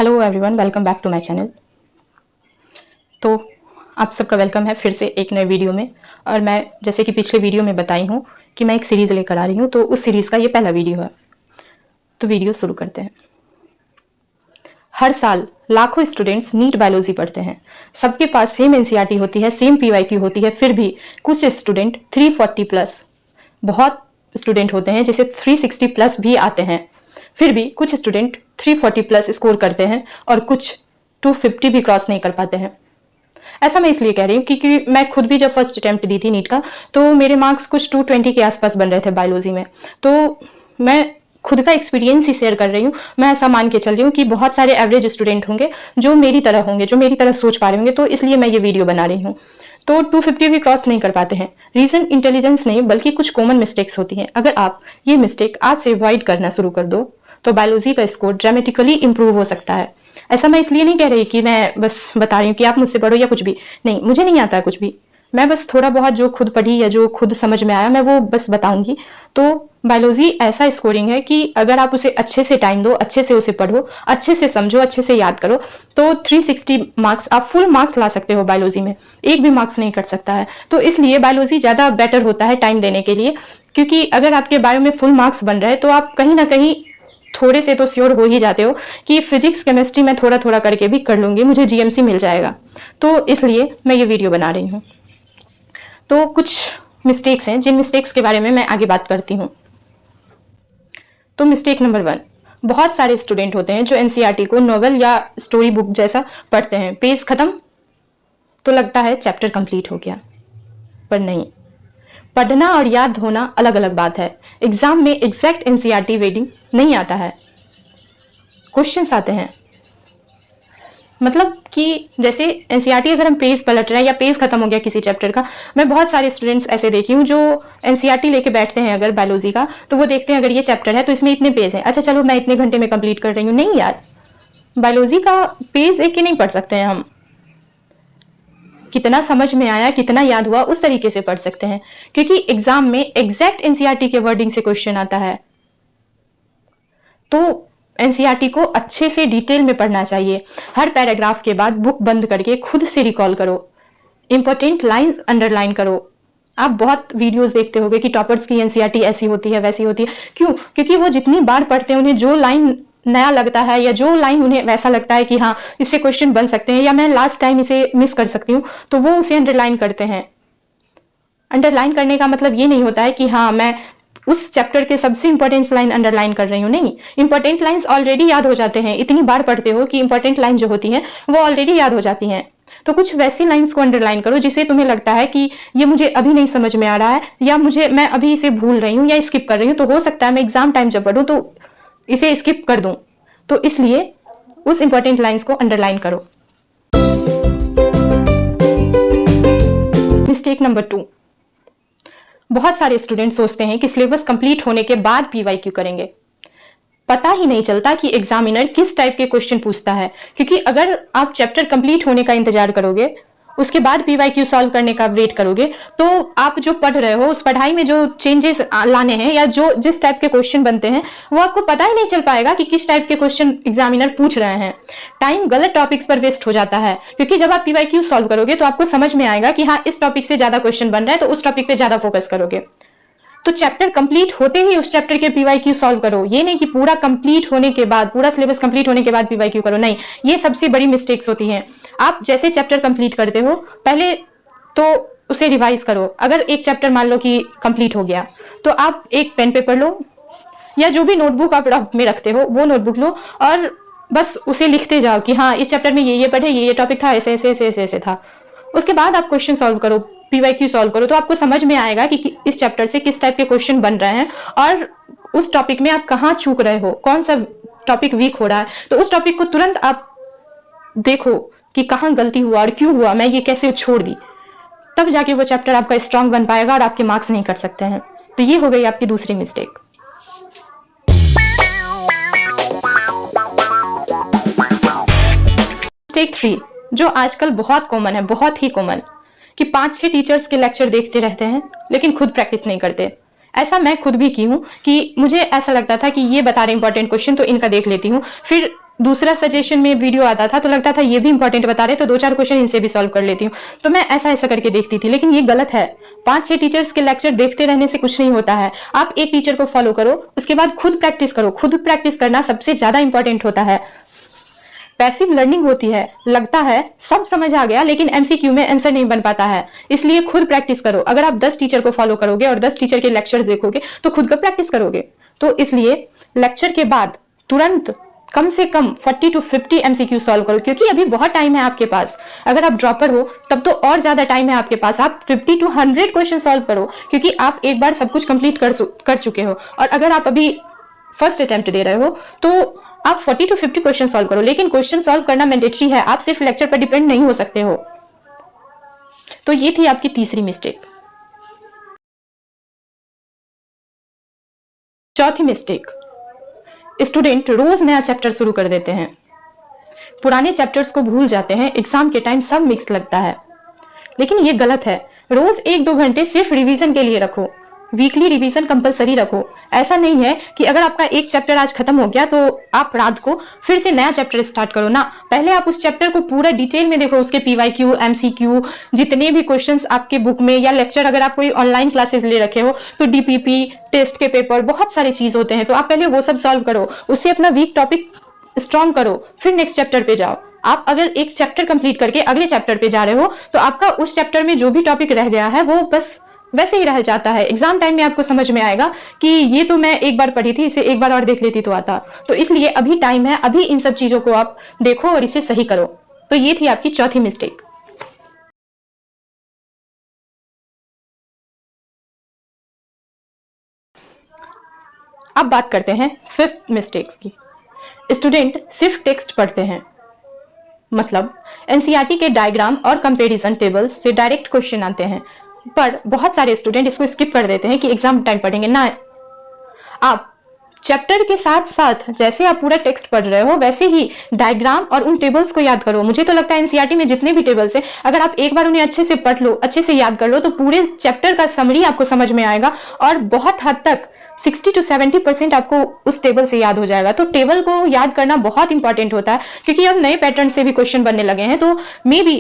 Hello everyone, welcome back to my channel. तो आप सबका वेलकम है फिर से एक नए वीडियो में। और मैं जैसे कि पिछले वीडियो में बताई हूँ कि मैं एक सीरीज़ लेकर आ रही हूँ, तो उस सीरीज़ का ये पहला वीडियो है। तो वीडियो शुरू करते हैं। हर साल लाखों स्टूडेंट्स नीट बायोलॉजी पढ़ते हैं। सबके पास सेम एनसीईआरटी होती है, सेम पीवाईक्यू होती है, फिर भी कुछ स्टूडेंट 340 प्लस, बहुत स्टूडेंट होते हैं जिसे 360 प्लस भी आते हैं, फिर भी कुछ स्टूडेंट 340 प्लस स्कोर करते हैं और कुछ 250 भी क्रॉस नहीं कर पाते हैं। ऐसा मैं इसलिए कह रही हूँ क्योंकि मैं खुद भी जब फर्स्ट अटेम्प्ट दी थी नीट का, तो मेरे मार्क्स कुछ 220 के आसपास बन रहे थे बायोलॉजी में। तो मैं खुद का एक्सपीरियंस ही शेयर कर रही हूँ। मैं ऐसा मान के चल रही हूँ कि बहुत सारे एवरेज स्टूडेंट होंगे जो मेरी तरह होंगे, जो मेरी तरह सोच पा रहे होंगे, तो इसलिए मैं ये वीडियो बना रही हूँ। तो 250 भी क्रॉस नहीं कर पाते हैं। रीजन इंटेलिजेंस नहीं, बल्कि कुछ कॉमन मिस्टेक्स होती हैं। अगर आप ये मिस्टेक आज से अवॉइड करना शुरू कर दो तो बायोलॉजी का स्कोर ड्रामेटिकली इंप्रूव हो सकता है। ऐसा मैं इसलिए नहीं कह रही कि मैं बस बता रही हूँ कि आप मुझसे पढ़ो या कुछ भी नहीं, मुझे नहीं आता है कुछ भी। मैं बस थोड़ा बहुत जो खुद पढ़ी या जो खुद समझ में आया मैं वो बस बताऊंगी। तो बायोलॉजी ऐसा स्कोरिंग है कि अगर आप उसे अच्छे से टाइम दो, अच्छे से उसे पढ़ो, अच्छे से समझो, अच्छे से याद करो, तो 360 मार्क्स, आप फुल मार्क्स ला सकते हो बायोलॉजी में। एक भी मार्क्स नहीं कट सकता है। तो इसलिए बायोलॉजी ज़्यादा बेटर होता है टाइम देने के लिए, क्योंकि अगर आपके बायो में फुल मार्क्स बन रहे हैं तो आप कहीं ना कहीं थोड़े से तो श्योर हो ही जाते हो कि फिजिक्स केमिस्ट्री में थोड़ा थोड़ा करके भी कर लूंगी, मुझे जीएमसी मिल जाएगा। तो इसलिए मैं ये वीडियो बना रही हूँ। तो कुछ मिस्टेक्स हैं जिन मिस्टेक्स के बारे में मैं आगे बात करती हूँ। तो मिस्टेक नंबर 1, बहुत सारे स्टूडेंट होते हैं जो एनसीईआरटी को नॉवेल या स्टोरी बुक जैसा पढ़ते हैं। पेज खत्म तो लगता है चैप्टर कंप्लीट हो गया, पर नहीं। पढ़ना और याद होना अलग अलग बात है। एग्जाम में एग्जैक्ट एनसीईआरटी रीडिंग नहीं आता है, क्वेश्चंस आते हैं। मतलब कि जैसे एनसीईआरटी अगर हम पेज पलट रहे हैं या पेज खत्म हो गया किसी चैप्टर का, मैं बहुत सारे स्टूडेंट्स ऐसे देखी हूँ जो एनसीईआरटी लेके बैठते हैं अगर बायोलॉजी का, तो वो देखते हैं अगर ये चैप्टर है तो इसमें इतने पेज हैं, अच्छा चलो मैं इतने घंटे में कंप्लीट कर रही हूँ। नहीं यार, बायोलॉजी का पेज एक ही नहीं पढ़ सकते हैं हम। कितना समझ में आया, कितना याद हुआ, उस तरीके से पढ़ सकते हैं, क्योंकि एग्जाम में एग्जैक्ट एनसीईआरटी के वर्डिंग से क्वेश्चन आता है। तो एनसीईआरटी को अच्छे से डिटेल में पढ़ना चाहिए। हर पैराग्राफ के बाद बुक बंद करके खुद से रिकॉल करो, इंपॉर्टेंट लाइंस अंडरलाइन करो। आप बहुत वीडियोस देखते होंगे कि टॉपर्स की एनसीईआरटी ऐसी होती है, वैसी होती है। क्यों? क्योंकि वो जितनी बार पढ़ते हैं उन्हें जो लाइन नया लगता है या जो लाइन उन्हें वैसा लगता है कि हाँ इससे क्वेश्चन बन सकते हैं या मैं लास्ट टाइम इसे मिस कर सकती हूँ, तो वो उसे अंडरलाइन करते हैं। अंडरलाइन करने का मतलब ये नहीं होता है कि हाँ मैं उस चैप्टर के सबसे इंपॉर्टेंट लाइन अंडरलाइन कर रही हूँ। नहीं, इंपॉर्टेंट लाइंस ऑलरेडी याद हो जाते हैं। इतनी बार पढ़ते हो कि इंपॉर्टेंट लाइन जो होती है वो ऑलरेडी याद हो जाती हैं। तो कुछ वैसी लाइंस को अंडरलाइन करो जिसे तुम्हें लगता है कि ये मुझे अभी नहीं समझ में आ रहा है, या मैं अभी इसे भूल रही हूँ या स्किप कर रही हूँ, तो हो सकता है मैं एग्जाम टाइम जब पढ़ूँ तो इसे स्किप कर दूं। तो इसलिए उस इंपॉर्टेंट लाइंस को अंडरलाइन करो। मिस्टेक नंबर 2, बहुत सारे स्टूडेंट सोचते हैं कि सिलेबस कंप्लीट होने के बाद पीवाईक्यू करेंगे। पता ही नहीं चलता कि एग्जामिनर किस टाइप के क्वेश्चन पूछता है, क्योंकि अगर आप चैप्टर कंप्लीट होने का इंतजार करोगे, उसके बाद पीवाईक्यू सॉल्व करने का वेट करोगे, तो आप जो पढ़ रहे हो उस पढ़ाई में जो चेंजेस लाने हैं या जो जिस टाइप के क्वेश्चन बनते हैं वो आपको पता ही नहीं चल पाएगा कि किस टाइप के क्वेश्चन एग्जामिनर पूछ रहे हैं। टाइम गलत टॉपिक्स पर वेस्ट हो जाता है, क्योंकि जब आप पीवाईक्यू सॉल्व करोगे तो आपको समझ में आएगा कि हाँ इस टॉपिक से ज्यादा क्वेश्चन बन रहा है, तो उस टॉपिक पे ज्यादा फोकस करोगे। तो चैप्टर कंप्लीट होते ही उस चैप्टर के पीवाईक्यू सॉल्व करो। ये नहीं कि पूरा कंप्लीट होने के बाद, पूरा सिलेबस कंप्लीट होने के बाद पीवाईक्यू करो। नहीं, ये सबसे बड़ी मिस्टेक्स होती हैं। आप जैसे चैप्टर कंप्लीट करते हो पहले तो उसे रिवाइज करो। अगर एक चैप्टर मान लो कि कंप्लीट हो गया, तो आप एक पेन पेपर लो या जो भी नोटबुक आप में रखते हो वो नोटबुक लो और बस उसे लिखते जाओ कि हाँ इस चैप्टर में ये पढ़े, ये टॉपिक था, ऐसे ऐसे ऐसे ऐसे ऐसे था। उसके बाद आप क्वेश्चन सॉल्व करो, पीवाईक्यू सॉल्व करो, तो आपको समझ में आएगा कि इस चैप्टर से किस टाइप के क्वेश्चन बन रहे हैं और उस टॉपिक में आप कहाँ चूक रहे हो, कौन सा टॉपिक वीक हो रहा है। तो उस टॉपिक को तुरंत आप देखो कि कहाँ गलती हुआ और क्यों हुआ, मैं ये कैसे छोड़ दी, तब जाके वो चैप्टर आपका स्ट्रांग बन पाएगा और आपके मार्क्स नहीं कट सकते हैं। तो ये हो गई आपकी दूसरी मिस्टेक। मिस्टेक 3, जो आजकल बहुत कॉमन है, बहुत ही कॉमन, कि 5-6 टीचर्स के लेक्चर देखते रहते हैं लेकिन खुद प्रैक्टिस नहीं करते। ऐसा मैं खुद भी की हूँ कि मुझे ऐसा लगता था कि ये बता रहे इंपॉर्टेंट क्वेश्चन तो इनका देख लेती हूँ, फिर दूसरा सजेशन में वीडियो आता था तो लगता था ये भी इंपॉर्टेंट बता रहे तो 2-4 क्वेश्चन इनसे भी सॉल्व कर लेती हूँ, तो मैं ऐसा ऐसा करके देखती थी। लेकिन ये गलत है। 5-6 टीचर्स के लेक्चर देखते रहने से कुछ नहीं होता है। आप एक टीचर को फॉलो करो, उसके बाद खुद प्रैक्टिस करो। खुद प्रैक्टिस करना सबसे ज्यादा इंपॉर्टेंट होता है। पैसिव लर्निंग होती है, लगता है सब समझ आ गया लेकिन एमसीक्यू में आंसर नहीं बन पाता है, इसलिए खुद प्रैक्टिस करो। अगर आप 10 टीचर को फॉलो करोगे और 10 टीचर के लेक्चर देखोगे तो खुद का प्रैक्टिस करोगे। तो इसलिए लेक्चर के बाद तुरंत कम से कम 40 to 50 एमसीक्यू सॉल्व करो, क्योंकि अभी बहुत टाइम है आपके पास। अगर आप ड्रॉपर हो तब तो और ज्यादा टाइम है आपके पास। आप 50 to 100 क्वेश्चन सॉल्व करो, क्योंकि आप एक बार सब कुछ कंप्लीट कर चुके हो। और अगर आप अभी फर्स्ट अटेम्प्ट दे रहे हो तो आप 40 to 50 क्वेश्चन सॉल्व करो। लेकिन क्वेश्चन सॉल्व करना मैंडेटरी है, आप सिर्फ लेक्चर पर डिपेंड नहीं हो सकते हो। तो ये थी आपकी तीसरी मिस्टेक। चौथी मिस्टेक, स्टूडेंट रोज नया चैप्टर शुरू कर देते हैं, पुराने चैप्टर्स को भूल जाते हैं। एग्जाम के टाइम सब मिक्स लगता है, लेकिन ये गलत है। रोज 1-2 घंटे सिर्फ रिवीजन के लिए रखो। वीकली रिवीजन कंपलसरी रखो। ऐसा नहीं है कि अगर आपका एक चैप्टर आज खत्म हो गया तो आप रात को फिर से नया चैप्टर स्टार्ट करो ना। पहले आप उस चैप्टर को पूरा डिटेल में देखो, उसके पीवाईक्यू, एमसीक्यू, जितने भी क्वेश्चंस आपके बुक में या लेक्चर, अगर आप कोई ऑनलाइन क्लासेस ले रखे हो तो डीपीपी, टेस्ट के पेपर, बहुत सारी चीज होते हैं। तो आप पहले वो सब सॉल्व करो, उससे अपना वीक टॉपिक स्ट्रॉन्ग करो, फिर नेक्स्ट चैप्टर पे जाओ। आप अगर एक चैप्टर कंप्लीट करके अगले चैप्टर पे जा रहे हो तो आपका उस चैप्टर में जो भी टॉपिक रह गया है वो बस वैसे ही रह जाता है। एग्जाम टाइम में आपको समझ में आएगा कि ये तो मैं एक बार पढ़ी थी, इसे एक बार और देख लेती तो आता। तो इसलिए अभी टाइम है, अभी इन सब चीजों को आप देखो और इसे सही करो। तो ये थी आपकी चौथी मिस्टेक। अब बात करते हैं फिफ्थ मिस्टेक्स की। स्टूडेंट सिर्फ टेक्स्ट पढ़ते हैं, मतलब एनसीईआरटी के डायग्राम और कंपैरिजन टेबल्स से डायरेक्ट क्वेश्चन आते हैं, पर बहुत सारे स्टूडेंट इसको स्किप कर देते हैं कि एग्जाम टाइम पढ़ेंगे ना। आप चैप्टर के साथ साथ जैसे आप पूरा टेक्स्ट पढ़ रहे हो वैसे ही डायग्राम और उन टेबल्स को याद करो। मुझे तो लगता है एनसीईआरटी में जितने भी टेबल्स हैं, अगर आप एक बार उन्हें अच्छे से पढ़ लो, अच्छे से याद कर लो, तो पूरे चैप्टर का समरी आपको समझ में आएगा और बहुत हद तक 60 to 70% आपको उस टेबल से याद हो जाएगा। तो टेबल को याद करना बहुत इंपॉर्टेंट होता है, क्योंकि अब नए पैटर्न से भी क्वेश्चन बनने लगे हैं। तो मे बी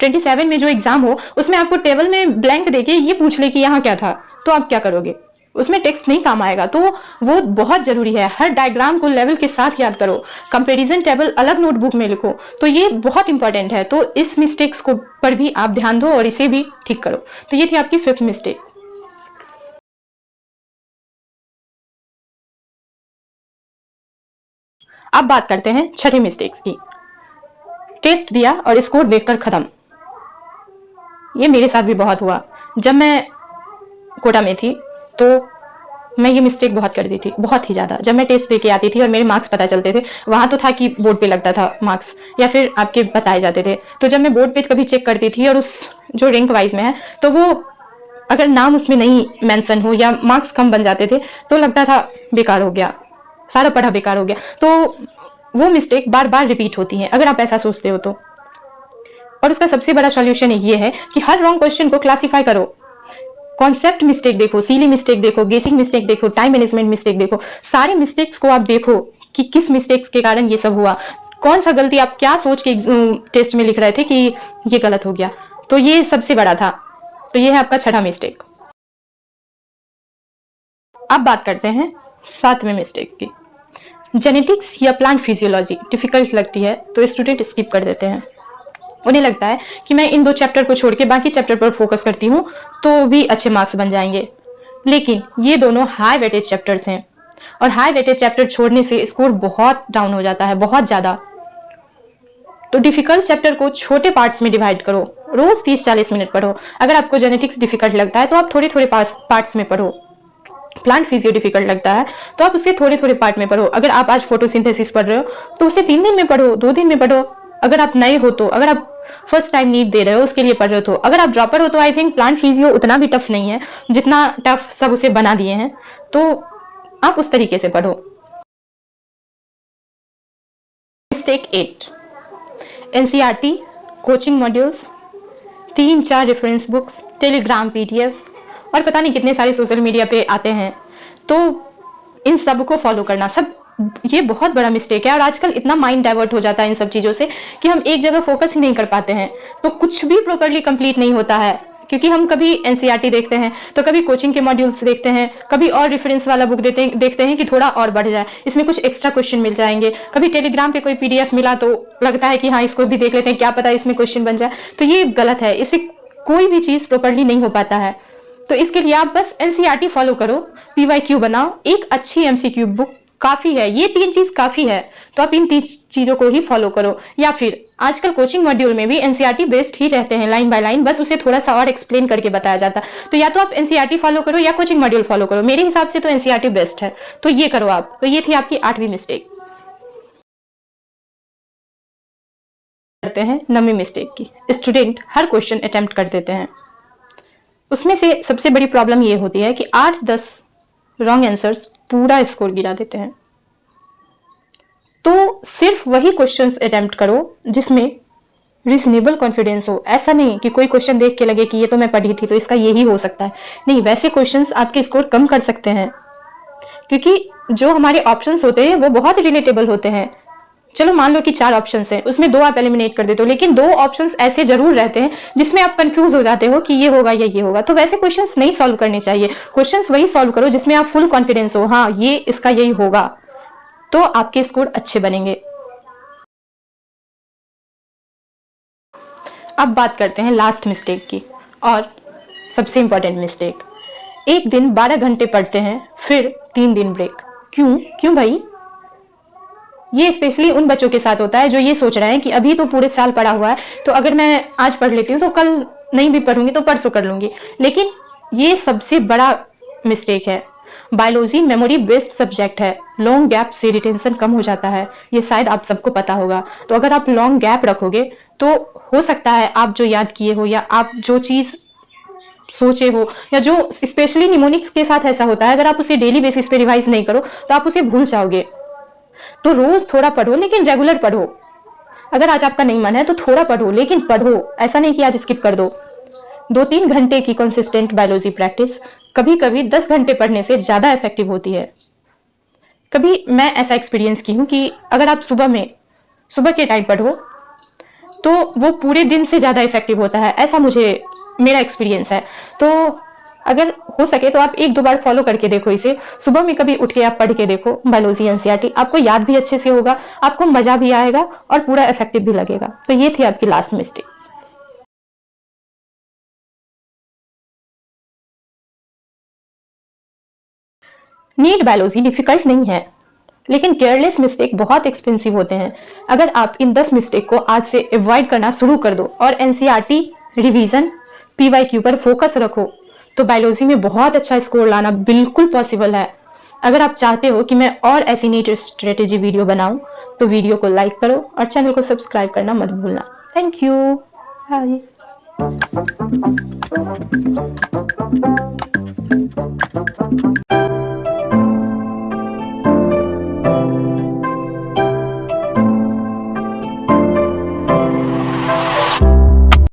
27 में जो एग्जाम हो उसमें आपको टेबल में ब्लैंक देके ये पूछ ले कि यहाँ क्या था, तो आप क्या करोगे? उसमें टेक्स्ट नहीं काम आएगा। तो वो बहुत जरूरी है, हर डायग्राम को लेवल के साथ याद करो, कंपैरिजन टेबल अलग नोटबुक में लिखो। तो ये बहुत इंपॉर्टेंट है। तो इस मिस्टेक्स को पर भी आप ध्यान दो और इसे भी ठीक करो। तो ये थी आपकी फिफ्थ मिस्टेक। अब बात करते हैं छठी मिस्टेक्स की। टेस्ट दिया और स्कोर देखकर खत्म। ये मेरे साथ भी बहुत हुआ। जब मैं कोटा में थी तो मैं ये मिस्टेक बहुत करती थी, बहुत ही ज़्यादा। जब मैं टेस्ट दे के आती थी और मेरे मार्क्स पता चलते थे, वहाँ तो था कि बोर्ड पे लगता था मार्क्स या फिर आपके बताए जाते थे। तो जब मैं बोर्ड पे कभी चेक करती थी और उस जो रैंक वाइज में है तो वो अगर नाम उसमें नहीं मेंशन हो या मार्क्स कम बन जाते थे तो लगता था बेकार हो गया, सारा पढ़ा बेकार हो गया। तो वो मिस्टेक बार बार रिपीट होती है अगर आप ऐसा सोचते हो तो। और उसका सबसे बड़ा सॉल्यूशन ये है कि हर रॉन्ग क्वेश्चन को क्लासिफाई करो। कॉन्सेप्ट मिस्टेक देखो, सीली मिस्टेक देखो, गेसिंग मिस्टेक देखो, टाइम मैनेजमेंट मिस्टेक देखो। सारे मिस्टेक्स को आप देखो कि किस मिस्टेक्स के कारण ये सब हुआ, कौन सा गलती आप क्या सोच के टेस्ट में लिख रहे थे कि ये गलत हो गया। तो ये सबसे बड़ा था। तो ये है आपका छठा मिस्टेक। अब बात करते हैं सातवें मिस्टेक की। जेनेटिक्स या प्लांट फिजियोलॉजी डिफिकल्ट लगती है तो स्टूडेंट स्किप कर देते हैं। उन्हें लगता है कि मैं इन 2 चैप्टर को छोड़ के बाकी चैप्टर पर फोकस करती हूँ तो भी अच्छे मार्क्स बन जाएंगे। लेकिन ये दोनों हाई वेटेज चैप्टर्स हैं और हाई वेटेज चैप्टर छोड़ने से स्कोर बहुत डाउन हो जाता है, बहुत ज़्यादा। तो डिफिकल्ट चैप्टर को छोटे पार्ट्स में डिवाइड करो, रोज 30-40 मिनट पढ़ो। अगर आपको जेनेटिक्स डिफिकल्ट लगता है तो आप थोड़े थोड़े पार्ट्स में पढ़ो। प्लांट फिजियो डिफिकल्ट लगता है तो आप उसके थोड़े थोड़े पार्ट में पढ़ो। अगर आप आज फोटोसिंथेसिस पढ़ रहे हो तो उसे 3 दिन में पढ़ो, 2 दिन में पढ़ो। अगर आप नए हो तो, अगर आप फर्स्ट टाइम नीट दे रहे हो उसके लिए पढ़ रहे हो तो, अगर आप ड्रॉपर हो तो आई थिंक प्लांट फिजियो उतना भी टफ नहीं है जितना टफ सब उसे बना दिए हैं। तो आप उस तरीके से पढ़ो। Mistake 8, NCERT coaching modules, 3-4 reference books, Telegram PDF और पता नहीं कितने सारे सोशल मीडिया पे आते हैं। तो इन सब को फॉलो करना, सब ये बहुत बड़ा मिस्टेक है और आजकल इतना माइंड डाइवर्ट हो जाता है इन सब चीज़ों से कि हम एक जगह फोकस ही नहीं कर पाते हैं, तो कुछ भी प्रॉपरली कंप्लीट नहीं होता है। क्योंकि हम कभी एनसीईआरटी देखते हैं, तो कभी कोचिंग के मॉड्यूल्स देखते हैं, कभी और रेफरेंस वाला बुक देखते हैं कि थोड़ा और बढ़ जाए, इसमें कुछ एक्स्ट्रा क्वेश्चन मिल जाएंगे। कभी टेलीग्राम पे कोई पीडीएफ मिला तो लगता है कि हाँ इसको भी देख लेते हैं, क्या पता इसमें क्वेश्चन बन जाए। तो ये गलत है, इससे कोई भी चीज़ प्रॉपरली नहीं हो पाता है। तो इसके लिए आप बस एनसीईआरटी फॉलो करो, पीवाईक्यू बनाओ, एक अच्छी एमसीक्यू बुक काफ़ी है, ये 3 चीज़ काफ़ी है। तो आप इन 3 चीज़ों को ही फॉलो करो, या फिर आजकल कोचिंग मॉड्यूल में भी एनसीईआरटी बेस्ड ही रहते हैं, लाइन बाय लाइन, बस उसे थोड़ा सा और एक्सप्लेन करके बताया जाता है। तो या तो आप एनसीईआरटी फॉलो करो या कोचिंग मॉड्यूल फॉलो करो, मेरे हिसाब से तो एनसीईआरटी बेस्ट है, तो ये करो आप। तो ये थी आपकी 8वीं मिस्टेक। करते हैं 9वीं मिस्टेक की। स्टूडेंट हर क्वेश्चन अटेम्प्ट कर देते हैं, उसमें से सबसे बड़ी प्रॉब्लम ये होती है कि 8-10 रॉन्ग आंसर्स पूरा स्कोर गिरा देते हैं। तो सिर्फ वही क्वेश्चंस अटेम्प्ट करो जिसमें रीजनेबल कॉन्फिडेंस हो। ऐसा नहीं कि कोई क्वेश्चन देख के लगे कि ये तो मैं पढ़ी थी तो इसका यही हो सकता है, नहीं, वैसे क्वेश्चंस आपके स्कोर कम कर सकते हैं, क्योंकि जो हमारे ऑप्शंस होते हैं वो बहुत रिलेटेबल होते हैं। चलो मान लो कि 4 ऑप्शंस हैं, उसमें 2 आप एलिमिनेट कर देते हो, लेकिन 2 ऑप्शंस ऐसे जरूर रहते हैं जिसमें आप कंफ्यूज हो जाते हो कि ये होगा या ये होगा। तो वैसे क्वेश्चंस नहीं सॉल्व करने चाहिए, क्वेश्चंस वही सॉल्व करो जिसमें आप फुल कॉन्फिडेंस हो, हाँ ये इसका यही होगा, तो आपके स्कोर अच्छे बनेंगे। अब बात करते हैं लास्ट मिस्टेक की, और सबसे इंपॉर्टेंट मिस्टेक। एक दिन 12 घंटे पढ़ते हैं, फिर 3 दिन ब्रेक। क्यों क्यों भाई? ये स्पेशली उन बच्चों के साथ होता है जो ये सोच रहे हैं कि अभी तो पूरे साल पढ़ा हुआ है, तो अगर मैं आज पढ़ लेती हूँ तो कल नहीं भी पढ़ूंगी तो परसों कर लूंगी। लेकिन ये सबसे बड़ा मिस्टेक है। बायोलॉजी मेमोरी बेस्ड सब्जेक्ट है, लॉन्ग गैप से रिटेंशन कम हो जाता है, ये शायद आप सबको पता होगा। तो अगर आप लॉन्ग गैप रखोगे तो हो सकता है आप जो याद किए हो या आप जो चीज़ सोचे हो, या जो स्पेशली निमोनिक्स के साथ ऐसा होता है, अगर आप उसे डेली बेसिस पे रिवाइज नहीं करो तो आप उसे भूल जाओगे। तो रोज थोड़ा पढ़ो, लेकिन रेगुलर पढ़ो। अगर आज आपका नहीं मन है तो थोड़ा पढ़ो, लेकिन पढ़ो, ऐसा नहीं कि आज स्किप कर दो। 2-3 घंटे की कंसिस्टेंट बायोलॉजी प्रैक्टिस कभी कभी 10 घंटे पढ़ने से ज़्यादा इफेक्टिव होती है। कभी मैं ऐसा एक्सपीरियंस की हूँ कि अगर आप सुबह के टाइम पढ़ो तो वो पूरे दिन से ज़्यादा इफेक्टिव होता है, ऐसा मेरा एक्सपीरियंस है। तो अगर हो सके तो आप 1-2 बार फॉलो करके देखो इसे। सुबह में कभी उठ के आप पढ़ के देखो बायोलॉजी एनसीईआरटी, आपको याद भी अच्छे से होगा, आपको मजा भी आएगा और पूरा इफेक्टिव भी लगेगा। तो ये थी आपकी last mistake. NEET biology difficult नहीं है, लेकिन केयरलेस मिस्टेक बहुत एक्सपेंसिव होते हैं। अगर आप इन 10 मिस्टेक को आज से अवॉइड करना शुरू कर दो और एनसीईआरटी रिवीजन पीवाईक्यू पर फोकस रखो तो बायोलॉजी में बहुत अच्छा स्कोर लाना बिल्कुल पॉसिबल है। अगर आप चाहते हो कि मैं और ऐसी नीट स्ट्रेटेजी वीडियो बनाऊं तो वीडियो को लाइक करो और चैनल को सब्सक्राइब करना मत भूलना। Thank you, bye.